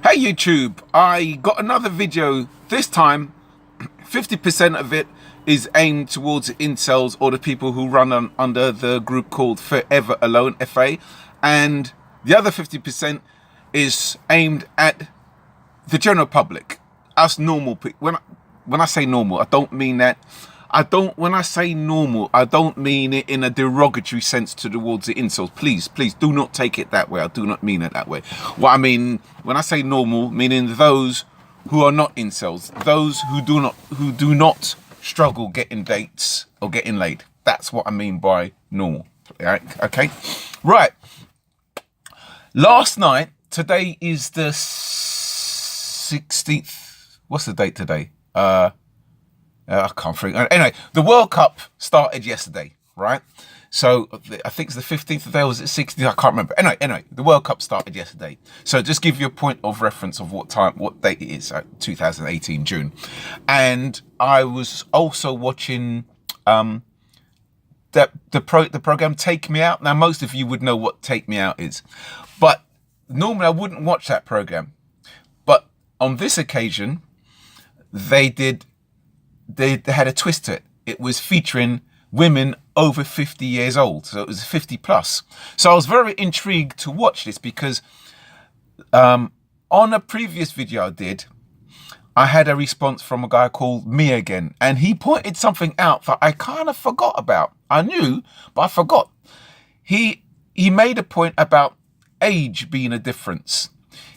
Hey YouTube, I got another video. This time 50% of it is aimed towards incels or the people who run under the group called Forever Alone, FA, and the other 50% is aimed at the general public, us normal people. When I say normal, I don't mean that. When I say normal, I don't mean it in a derogatory sense towards the incels. Please do not take it that way. I do not mean it that way. What I mean when I say normal, meaning those who are not incels, those who do not struggle getting dates or getting laid. That's what I mean by normal. Right? Okay. Right. Last night, today is the 16th. What's the date today? I can't think. Anyway, the World Cup started yesterday, right? So I think it's the 15th today, or was it 16th? I can't remember. Anyway, the World Cup started yesterday. So just give you a point of reference of what date it is, 2018, June. And I was also watching the program Take Me Out. Now, most of you would know what Take Me Out is. But normally I wouldn't watch that program. But on this occasion, they had a twist to it. It was featuring women over 50 years old. So it was 50 plus. So I was very intrigued to watch this because on a previous video I did, I had a response from a guy called Me Again. And he pointed something out that I kind of forgot about. I knew, but I forgot. He made a point about age being a difference.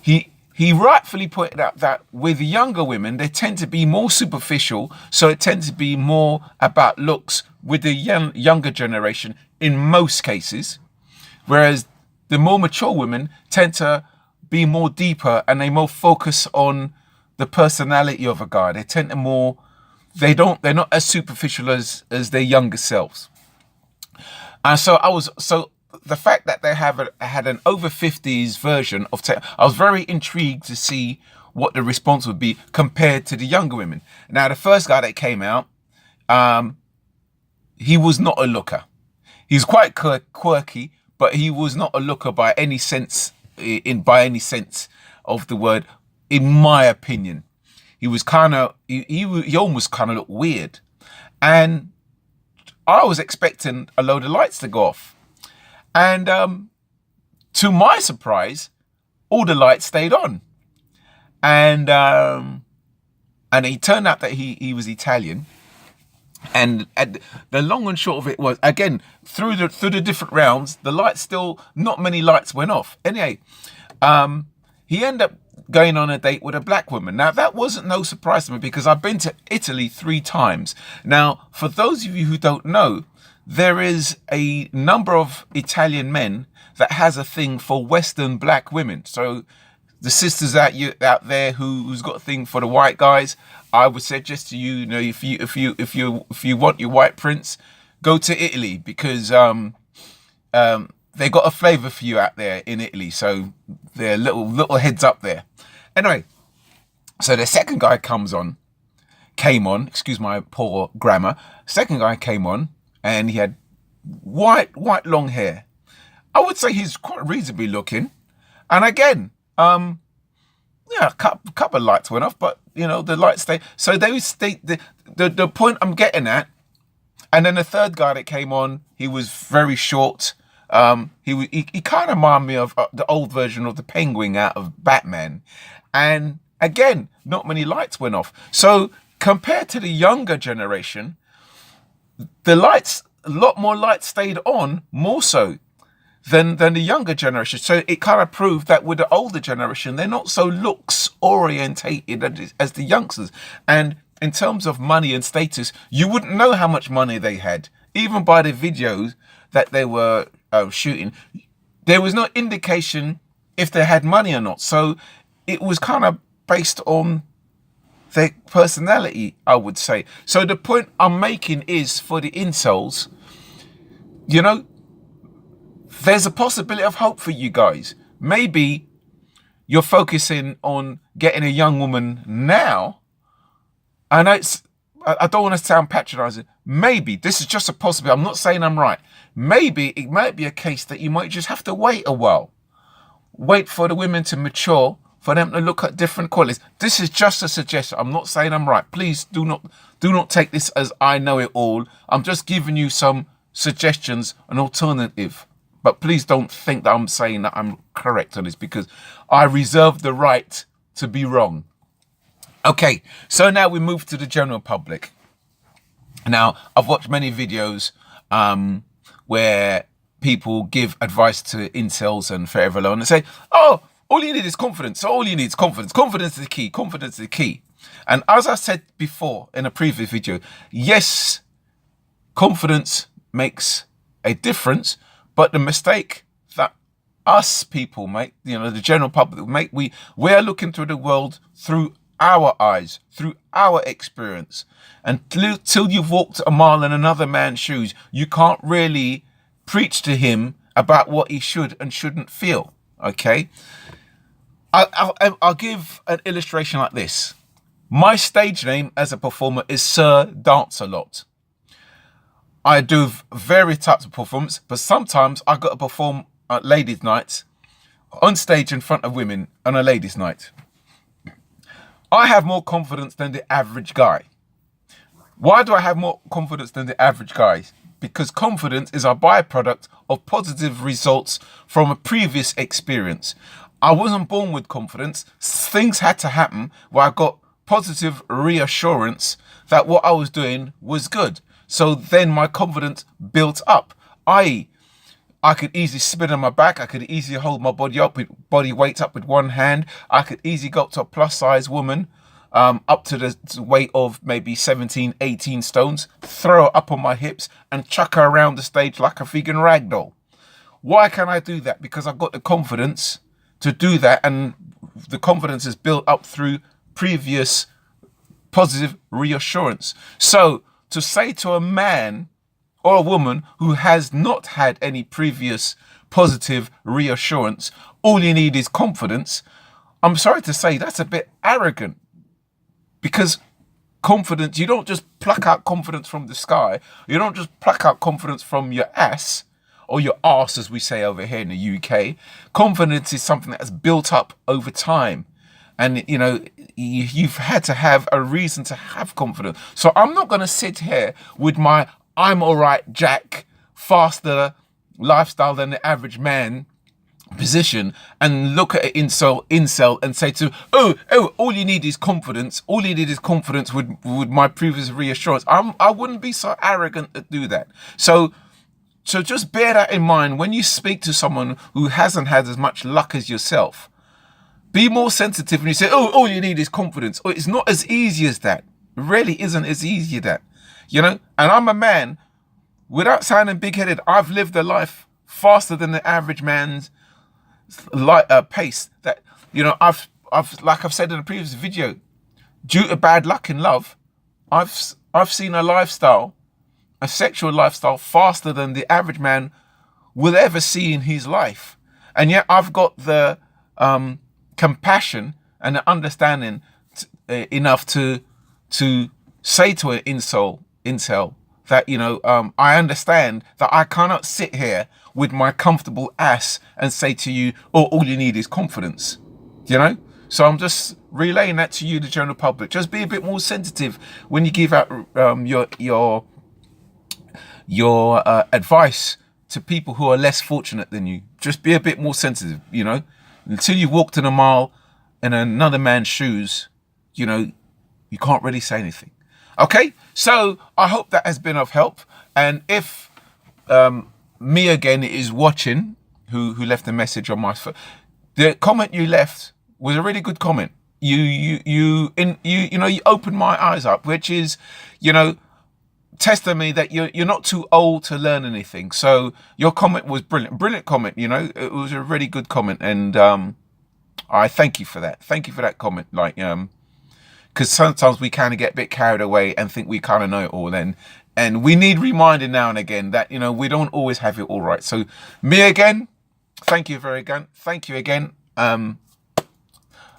He rightfully pointed out that with younger women, they tend to be more superficial, so it tends to be more about looks with the younger generation in most cases, whereas the more mature women tend to be more deeper and they more focus on the personality of a guy. They tend to they're not as superficial as their younger selves. And so the fact that they had an over 50s version of I was very intrigued to see what the response would be compared to the younger women. Now, the first guy that came out, he was not a looker. He's quite quirky, but he was not a looker by any sense of the word, in my opinion. He was he almost kind of looked weird. And I was expecting a load of lights to go off. And to my surprise, all the lights stayed on. And it turned out that he was Italian. And the long and short of it was, again, through the different rounds, not many lights went off. Anyway, he ended up going on a date with a black woman. Now, that wasn't no surprise to me because I've been to Italy 3 times. Now, for those of you who don't know, there is a number of Italian men that has a thing for Western black women. So the sisters out there who's got a thing for the white guys, I would suggest to you, if you want your white prince, go to Italy because they got a flavour for you out there in Italy. So they're little heads up there. Anyway, so the second guy came on. Excuse my poor grammar. Second guy came on. And he had white long hair. I would say he's quite reasonably looking. And again, a couple of lights went off, but the lights stayed. So they stayed. The point I'm getting at. And then the third guy that came on, he was very short. He kind of reminded me of the old version of the Penguin out of Batman. And again, not many lights went off. So compared to the younger generation, a lot more lights stayed on, more so than the younger generation. So it kind of proved that with the older generation, they're not so looks orientated as the youngsters. And in terms of money and status, you wouldn't know how much money they had, even by the videos that they were shooting. There was no indication if they had money or not. So it was kind of based on their personality, I would say. So the point I'm making is for the incels, there's a possibility of hope for you guys. Maybe you're focusing on getting a young woman now. I know I don't want to sound patronizing. Maybe this is just a possibility. I'm not saying I'm right. Maybe it might be a case that you might just have to wait a while. Wait for the women to mature for them to look at different qualities. This is just a suggestion. I'm not saying I'm right. Please do not take this as I know it all. I'm just giving you some suggestions, an alternative. But please don't think that I'm saying that I'm correct on this, because I reserve the right to be wrong. Okay, so now we move to the general public. Now, I've watched many videos where people give advice to incels and forever alone and say, oh, all you need is confidence. So all you need is confidence. Confidence is the key. Confidence is the key. And as I said before in a previous video, yes, confidence makes a difference, but the mistake that us people make, the general public make, we're looking through the world through our eyes, through our experience. And till you've walked a mile in another man's shoes, you can't really preach to him about what he should and shouldn't feel. Okay, I'll give an illustration like this. My stage name as a performer is Sir Dance a Lot. I do various types of performance, but sometimes I got to perform at ladies' nights on stage in front of women on a ladies' night. I have more confidence than the average guy. Why do I have more confidence than the average guy? Because confidence is a byproduct of positive results from a previous experience. I wasn't born with confidence. Things had to happen where I got positive reassurance that what I was doing was good. So then my confidence built up. I could easily spin on my back. I could easily hold my body weight up with one hand. I could easily go up to a plus size woman, up to the weight of maybe 17, 18 stones, throw her up on my hips and chuck her around the stage like a vegan ragdoll. Why can I do that? Because I've got the confidence to do that, and the confidence is built up through previous positive reassurance. So to say to a man or a woman who has not had any previous positive reassurance, all you need is confidence, I'm sorry to say that's a bit arrogant. Because confidence, you don't just pluck out confidence from the sky. You don't just pluck out confidence from your ass, or your arse, as we say over here in the UK. Confidence is something that's built up over time. And, you've had to have a reason to have confidence. So I'm not going to sit here with my I'm all right, Jack, faster lifestyle than the average man position and look at an incel and say to, oh, all you need is confidence. All you need is confidence with my previous reassurance. I wouldn't be so arrogant to do that. So just bear that in mind when you speak to someone who hasn't had as much luck as yourself. Be more sensitive when you say, oh, all you need is confidence. Oh, it's not as easy as that. It really isn't as easy as that. And I'm a man, without sounding big-headed, I've lived a life faster than the average man's pace. That, I've like I've said in a previous video, due to bad luck in love, I've seen a sexual lifestyle faster than the average man will ever see in his life. And yet I've got the compassion and the understanding enough to say to an incel that, I understand that I cannot sit here with my comfortable ass and say to you, oh, all you need is confidence, So I'm just relaying that to you, the general public. Just be a bit more sensitive when you give out your advice to people who are less fortunate than you. Just be a bit more sensitive, Until you've walked in a mile in another man's shoes, you can't really say anything. Okay, so I hope that has been of help. And if me again is watching, who left a message on my phone, the comment you left was a really good comment. You opened my eyes up, which is, testimony that you're not too old to learn anything. So your comment was brilliant comment. It was a really good comment, and I thank you for that. Thank you for that comment. Because sometimes we kind of get a bit carried away and think we kind of know it all, and we need reminding now and again that we don't always have it all right. So me again, thank you thank you again.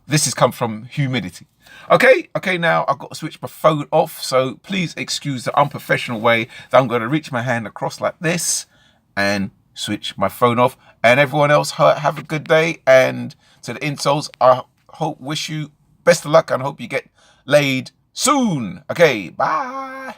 This has come from humility. Okay, now I've got to switch my phone off, so please excuse the unprofessional way that I'm going to reach my hand across like this and switch my phone off. And everyone else, have a good day. And to the insoles, I wish you best of luck and hope you get laid soon. Okay, bye.